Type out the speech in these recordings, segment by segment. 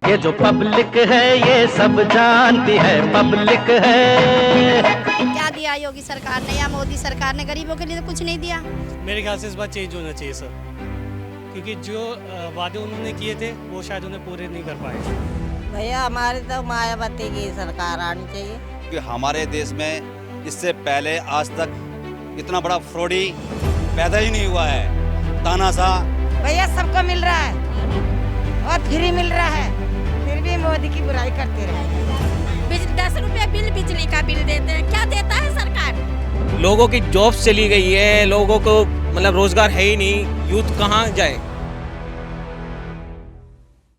ये जो पब्लिक है ये सब जानती है, पब्लिक है। क्या दिया योगी सरकार ने या मोदी सरकार ने गरीबों के लिए तो कुछ नहीं दिया। मेरे ख्याल से इस बार चेंज होना चाहिए सर, क्योंकि जो वादे उन्होंने किए थे वो शायद उन्हें पूरे नहीं कर पाए। भैया हमारी तो मायावती की सरकार आनी चाहिए। कि हमारे देश में इससे पहले आज तक इतना बड़ा फ्रॉडी पैदा ही नहीं हुआ है। तानाशाह भैया सबको मिल रहा है और फ्री मिल रहा है, फिर भी मोदी की बुराई करते रहे। 10 रुपए बिल बिजली का बिल देते हैं, क्या देता है सरकार। लोगों की जॉब्स चली गई है, लोगों को मतलब रोजगार है ही नहीं, यूथ कहाँ जाए।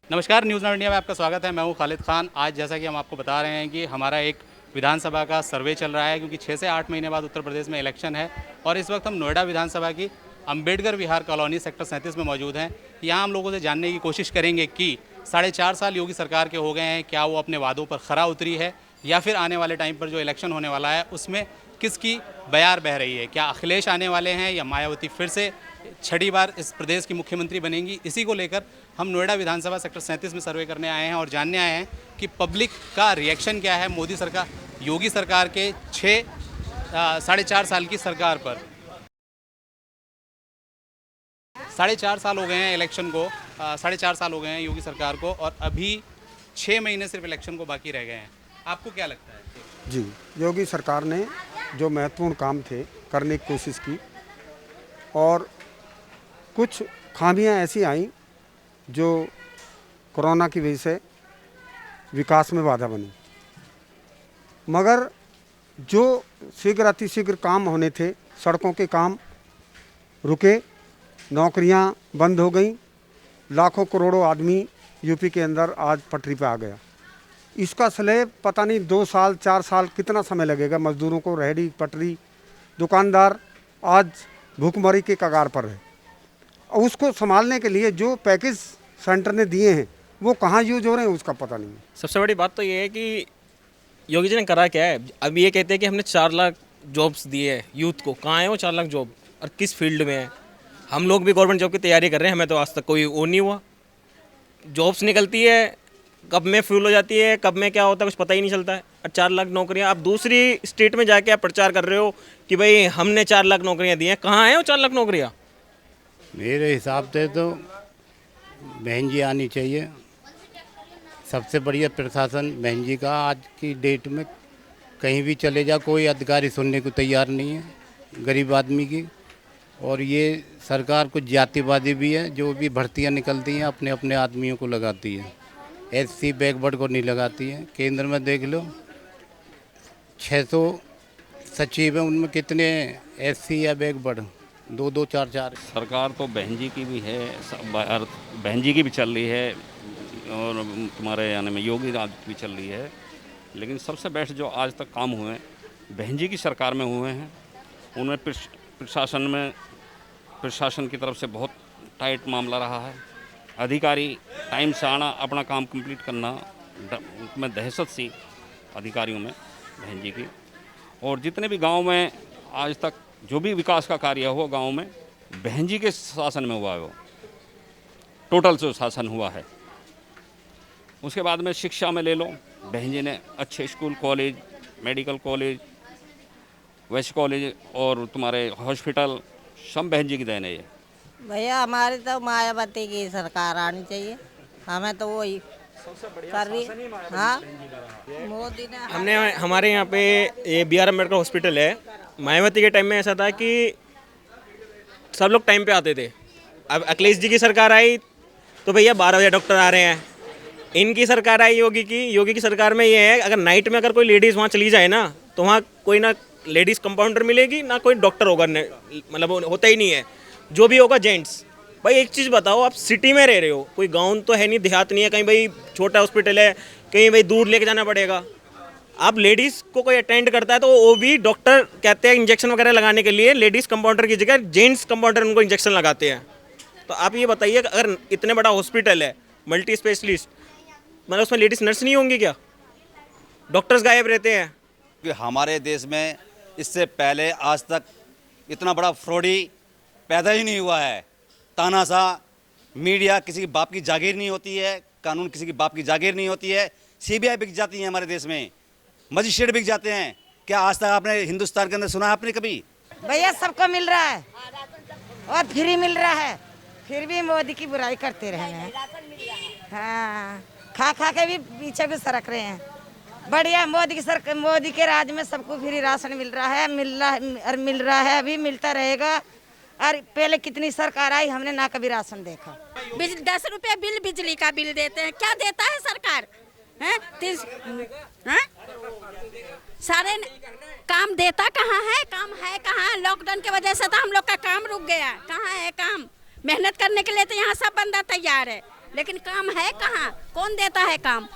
नमस्कार, न्यूज़ नाउ इंडिया में आपका स्वागत है। मैं हूं खालिद खान। आज जैसा कि हम आपको बता रहे हैं कि हमारा एक विधानसभा का सर्वे चल रहा है, क्योंकि 6 से 8 महीने बाद उत्तर प्रदेश में इलेक्शन है और इस वक्त हम नोएडा विधानसभा की अंबेडकर विहार कॉलोनी सेक्टर 37 में मौजूद हैं। यहाँ हम लोगों से जानने की कोशिश करेंगे कि 4.5 साल योगी सरकार के हो गए हैं, क्या वो अपने वादों पर खरा उतरी है या फिर आने वाले टाइम पर जो इलेक्शन होने वाला है उसमें किसकी बयार बह रही है। क्या अखिलेश आने वाले हैं या मायावती फिर से छठी बार इस प्रदेश की मुख्यमंत्री बनेंगी। इसी को लेकर हम नोएडा विधानसभा सेक्टर 37 में सर्वे करने आए हैं और जानने आए हैं कि पब्लिक का रिएक्शन क्या है मोदी सरकार, योगी सरकार के 4.5 साल की सरकार पर। 4.5 साल हो गए हैं इलेक्शन को, 4.5 साल हो गए हैं योगी सरकार को और अभी 6 महीने सिर्फ इलेक्शन को बाकी रह गए हैं। आपको क्या लगता है? जी, योगी सरकार ने जो महत्वपूर्ण काम थे करने की कोशिश की और कुछ खामियां ऐसी आईं जो कोरोना की वजह से विकास में बाधा बनी, मगर जो शीघ्र अतिशीघ्र काम होने थे, सड़कों के काम रुके, नौकरियां बंद हो गईं, लाखों करोड़ों आदमी यूपी के अंदर आज पटरी पे आ गया। इसका स्लैब पता नहीं 2 साल 4 साल कितना समय लगेगा मजदूरों को। रेहड़ी पटरी दुकानदार आज भूखमरी के कगार पर है और उसको संभालने के लिए जो पैकेज सेंटर ने दिए हैं वो कहाँ यूज हो रहे हैं उसका पता नहीं है। सबसे बड़ी बात तो ये है कि योगी जी ने करा क्या है। अब ये कहते हैं कि हमने 4 लाख जॉब्स दिए हैं यूथ को। कहाँ है वो 4 लाख जॉब और किस फील्ड में है? हम लोग भी गवर्नमेंट जॉब की तैयारी कर रहे हैं, हमें तो आज तक कोई वो नहीं हुआ। जॉब्स निकलती है, कब में फ्यूल हो जाती है, कब में क्या होता है कुछ पता ही नहीं चलता है। और 4 लाख नौकरियां, आप दूसरी स्टेट में जाके आप प्रचार कर रहे हो कि भाई हमने 4 लाख नौकरियां दी हैं। कहाँ है वो 4 लाख नौकरियां? मेरे हिसाब से तो बहन जी आनी चाहिए। सबसे बढ़िया प्रशासन बहन जी का। आज की डेट में कहीं भी चले जा कोई अधिकारी सुनने को तैयार नहीं है गरीब आदमी की। और ये सरकार कुछ जातिवादी भी है, जो भी भर्तियां निकलती हैं अपने अपने आदमियों को लगाती है, एससी बैकवर्ड को नहीं लगाती है। केंद्र में देख लो 600 सचिव हैं, उनमें कितने एससी या बैकवर्ड? 2-2 4-4। सरकार तो बहन जी की भी है, बहन जी की भी चल रही है और तुम्हारे यानी में योगी राज भी चल रही है, लेकिन सबसे बेस्ट जो आज तक काम हुए हैं बहन जी की सरकार में हुए हैं। उनमें प्रशासन की तरफ से बहुत टाइट मामला रहा है। अधिकारी टाइम से आना, अपना काम कंप्लीट करना, में दहशत सी अधिकारियों में बहन जी की। और जितने भी गांव में आज तक जो भी विकास का कार्य हुआ गांव में बहन जी के शासन में हुआ है, वो टोटल जो शासन हुआ है। उसके बाद में शिक्षा में ले लो, बहन जी ने अच्छे स्कूल, कॉलेज, मेडिकल कॉलेज, वैसे कॉलेज और तुम्हारे हॉस्पिटल सब बहन जी की देन है ये। भैया हमारी तो मायावती की सरकार आनी चाहिए, हमें तो वही कर रही। हाँ, मोदी ने हमने हमारे यहाँ पे ये BR अम्बेडकर हॉस्पिटल है। मायावती के टाइम में ऐसा था कि सब लोग टाइम पे आते थे। अब अखिलेश जी की सरकार आई तो भैया 12 बजे डॉक्टर आ रहे हैं। इनकी सरकार आई योगी की सरकार में ये है, अगर नाइट में अगर कोई लेडीज़ वहाँ चली जाए ना तो वहाँ कोई ना लेडीज़ कंपाउंडर मिलेगी ना कोई डॉक्टर होगा, मतलब होता ही नहीं है। जो भी होगा जेंट्स। भाई एक चीज़ बताओ, आप सिटी में रह रहे हो, कोई गांव तो है नहीं, देहात नहीं है, कहीं भाई छोटा हॉस्पिटल है, कहीं भाई दूर लेके जाना पड़ेगा। आप लेडीज़ को कोई अटेंड करता है तो वो भी डॉक्टर कहते हैं इंजेक्शन वगैरह लगाने के लिए, लेडीज़ कंपाउंडर की जगह जेंट्स कंपाउंडर उनको इंजेक्शन लगाते हैं। तो आप ये बताइए, अगर इतने बड़ा हॉस्पिटल है मल्टी स्पेशलिस्ट, मतलब उसमें लेडीज़ नर्स नहीं होंगी क्या? डॉक्टर्स गायब रहते हैं। कि हमारे देश में इससे पहले आज तक इतना बड़ा फ्रॉडी पैदा ही नहीं हुआ है। तानाशाह मीडिया किसी बाप की जागीर नहीं होती है, कानून किसी की बाप की जागीर नहीं होती है। सीबीआई बिक जाती है हमारे देश में, मजिस्ट्रेट बिक जाते हैं। क्या आज तक आपने हिंदुस्तान के अंदर सुना आपने कभी? भैया सबको मिल रहा है और फ्री मिल रहा है, फिर भी मोदी की बुराई करते रहे हैं। हाँ, खा खा के भी पीछे भी सरक रहे हैं। बढ़िया मोदी के राज में सबको फ्री राशन मिल रहा है, मिल रहा है, अभी मिलता रहेगा। और पहले कितनी सरकार आई, हमने ना कभी राशन देखा। 10 रुपए बिल बिजली का बिल देते हैं, क्या देता है सरकार? हैं? सारे काम देता कहाँ है? काम है कहाँ? लॉकडाउन की वजह से तो हम लोग का काम रुक गया। कहाँ है काम? मेहनत करने के लिए तो यहाँ सब बंदा तैयार है, लेकिन काम है कहाँ? कौन देता है काम?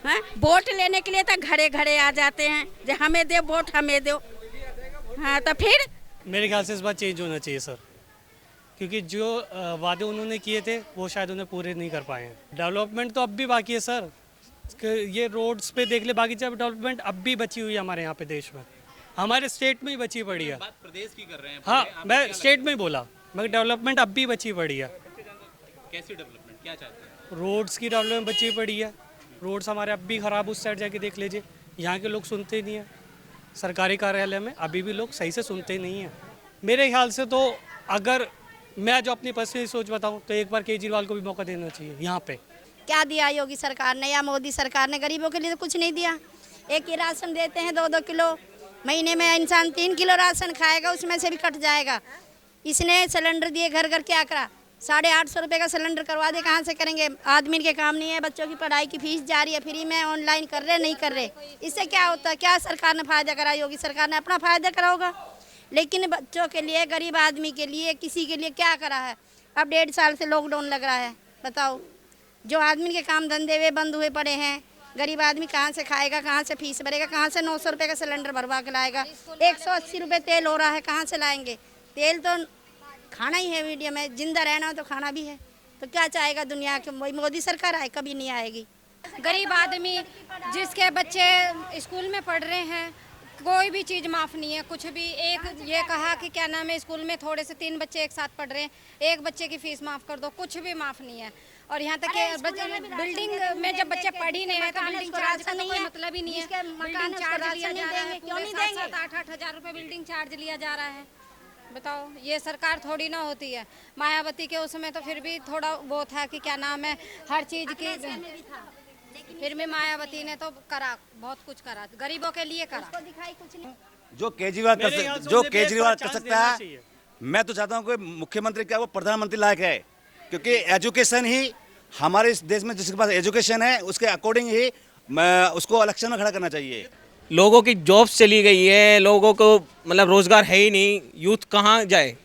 हैं? वोट लेने के लिए तो घरे घरे आ जाते हैं, जो हमें दे वोट, हमें दो। हाँ, तो फिर मेरे ख्याल से इस बार चेंज होना चाहिए सर, क्योंकि जो वादे उन्होंने किए थे वो शायद उन्हें पूरे नहीं कर पाए हैं। डेवलपमेंट तो अब भी बाकी है सर, ये रोड्स पे देख ले, बाकी जब डेवलपमेंट अब भी बची हुई है हमारे यहाँ पे देश में, हमारे स्टेट में ही बची पड़ी है। बात प्रदेश की कर रहे हैं। हाँ, मैं स्टेट में ही बोला, मगर डेवलपमेंट अब भी बची पड़ी है। कैसी डेवलपमेंट, क्या चाहते हैं? रोड्स की डेवलपमेंट बची पड़ी है, रोड्स हमारे अब भी ख़राब, उस साइड जाके देख लीजिए। यहाँ के लोग सुनते ही नहीं हैं, सरकारी कार्यालय में अभी भी लोग सही से सुनते नहीं हैं। मेरे ख्याल से तो अगर मैं जो अपनी पर्सनल सोच बताऊँ तो एक बार केजरीवाल को भी मौका देना चाहिए यहाँ पे। क्या दिया योगी सरकार ने या मोदी सरकार ने? गरीबों के लिए तो कुछ नहीं दिया। एक ही राशन देते हैं 2-2 किलो, महीने में इंसान 3 किलो राशन खाएगा, उसमें से भी कट जाएगा। इसने सिलेंडर दिए घर घर, क्या करा? 850 रुपये का सिलेंडर करवा दे, कहाँ से करेंगे? आदमी के काम नहीं है, बच्चों की पढ़ाई की फीस जारी है, फ्री में ऑनलाइन कर रहे नहीं कर रहे। इससे क्या होता है? क्या सरकार ने फायदा करा? योगी सरकार ने अपना फायदा करा होगा, लेकिन बच्चों के लिए, गरीब आदमी के लिए, किसी के लिए क्या करा है? अब 1.5 साल से लॉकडाउन लग रहा है, बताओ। जो आदमी के काम धंधे वे बंद हुए पड़े हैं, गरीब आदमी कहाँ से खाएगा, कहाँ से फीस भरेगा, कहाँ से 900 रुपये का सिलेंडर भरवा के लाएगा? 180 रुपये तेल हो रहा है, कहाँ से लाएंगे? तेल तो खाना ही है, मीडियम है, जिंदा रहना हो तो खाना भी है। तो क्या चाहेगा दुनिया के? मोदी सरकार आए, कभी नहीं आएगी। गरीब आदमी जिसके बच्चे स्कूल में पढ़ रहे हैं, कोई भी चीज़ माफ़ नहीं है, कुछ भी। एक ये कहा कि क्या नाम है, स्कूल में थोड़े से 3 बच्चे एक साथ पढ़ रहे हैं, एक बच्चे की फ़ीस माफ़ कर दो, कुछ भी माफ़ नहीं है। और यहाँ तक कि बिल्डिंग में जब बच्चे पढ़ ही नहीं है तो बिल्डिंग चार्ज का तो कोई मतलब ही नहीं है। बिल्डिंग चार्ज लिया जा रहा है, क्यों नहीं देंगे? 7-8 हज़ार रुपये बिल्डिंग चार्ज लिया जा रहा है। बताओ, ये सरकार थोड़ी ना होती है। मायावती के उसमें तो फिर भी थोड़ा वो था कि क्या नाम है, हर चीज़ की, फिर भी मायावती ने तो करा, बहुत कुछ करा, गरीबों के लिए करा। दिखाई कुछ नहीं। जो केजरीवाल कर सकता है, मैं तो चाहता हूँ कि मुख्यमंत्री क्या वो प्रधानमंत्री लायक है, क्योंकि एजुकेशन ही हमारे इस देश में, जिसके पास एजुकेशन है उसके अकॉर्डिंग ही उसको इलेक्शन में खड़ा करना चाहिए। लोगों की जॉब्स चली गई है, लोगों को मतलब रोजगार है ही नहीं, यूथ कहाँ जाए?